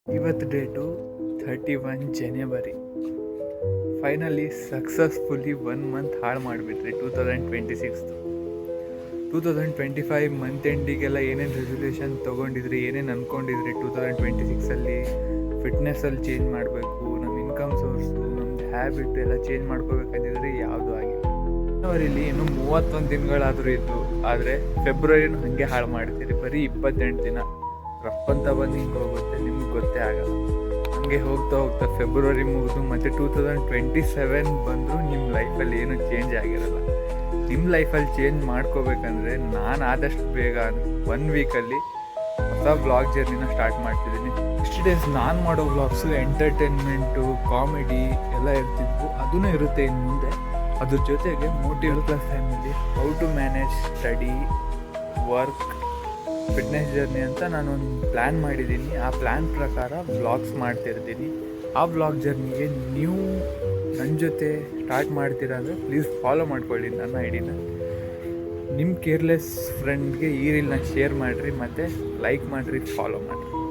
ಇವತ್ತು ಡೇಟು 31 ಜನವರಿ. Finally successfully 1 month ಹಾಳು ಮಾಡಿಬಿಟ್ರಿ 2026. 2025 month ಎಂಡಿಗೆಲ್ಲ ಏನೇನು ರೆಸೊಲ್ಯೂಷನ್ ತೊಗೊಂಡಿದ್ರಿ, ಏನೇನು ಅಂದ್ಕೊಂಡಿದ್ರಿ 2026ಅಲ್ಲಿ ಫಿಟ್ನೆಸ್ಸಲ್ಲಿ ಚೇಂಜ್ ಮಾಡಬೇಕು, ನಮ್ಮ ಇನ್ಕಮ್ ಸೋರ್ಸು, ನಮ್ಮದು ಹ್ಯಾಬಿಟ್ ಎಲ್ಲ ಚೇಂಜ್ ಮಾಡ್ಕೋಬೇಕಂದಿದ್ರೆ ಯಾವುದೂ ಆಗಿಲ್ಲ. ಜನವರಿಲಿ ಇನ್ನೂ 31 ದಿನಗಳಾದರೂ ಇದ್ದು, ಆದರೆ ಫೆಬ್ರವರಿನೂ ಹಾಗೆ ಹಾಳು ಮಾಡ್ತೀರಿ. ಬರೀ 28 ದಿನ ರಫ್ ಅಂತ ಬಂದು ಹಿಂಗೆ ಹೋಗುತ್ತೆ, ನಿಮ್ಗೆ ಗೊತ್ತೇ ಆಗಲ್ಲ. ಹಂಗೆ ಹೋಗ್ತಾ ಹೋಗ್ತಾ ಫೆಬ್ರವರಿ ಮುಗಿದು ಮತ್ತು 2027 ಬಂದರೂ ನಿಮ್ಮ ಲೈಫಲ್ಲಿ ಏನೂ ಚೇಂಜ್ ಆಗಿರಲ್ಲ. ನಿಮ್ಮ ಲೈಫಲ್ಲಿ ಚೇಂಜ್ ಮಾಡ್ಕೋಬೇಕಂದ್ರೆ ನಾನು ಆದಷ್ಟು ಬೇಗ 1 ವೀಕಲ್ಲಿ ಹೊಸ ವ್ಲಾಗ್ ಜರ್ನಿನ ಸ್ಟಾರ್ಟ್ ಮಾಡ್ತಿದ್ದೀನಿ. ಇಷ್ಟು ಡೇಸ್ ನಾನು ಮಾಡೋ ವ್ಲಾಗ್ಸು ಎಂಟರ್ಟೈನ್ಮೆಂಟು, ಕಾಮಿಡಿ ಎಲ್ಲ ಇರ್ತಿದ್ವು, ಅದೂ ಇರುತ್ತೆ ಇನ್ನು ಮುಂದೆ. ಅದ್ರ ಜೊತೆಗೆ ಮೋಟಿವೇಟ್ ಕ್ಲಾಸ್ ಟೈಮಲ್ಲಿ how to manage study, work, fitness journey ಅಂತ ನಾನೊಂದು ಪ್ಲ್ಯಾನ್ ಮಾಡಿದ್ದೀನಿ. ಆ ಪ್ಲ್ಯಾನ್ ಪ್ರಕಾರ ವ್ಲಾಗ್ಸ್ ಮಾಡ್ತಿರ್ತೀನಿ. ಆ ವ್ಲಾಗ್ ಜರ್ನಿಗೆ ನೀವು ನನ್ನ ಜೊತೆ ಸ್ಟಾರ್ಟ್ ಮಾಡ್ತೀರಾ ಅಂದರೆ ಪ್ಲೀಸ್ ಫಾಲೋ ಮಾಡ್ಕೊಳ್ಳಿ ನನ್ನ ಐಡಿನ. ನಿಮ್ಮ ಕೇರ್ಲೆಸ್ ಫ್ರೆಂಡ್ಗೆ ಈ ರೀಲ್ನ ಶೇರ್ ಮಾಡಿರಿ, ಮತ್ತು ಲೈಕ್ ಮಾಡಿರಿ, ಫಾಲೋ ಮಾಡಿರಿ.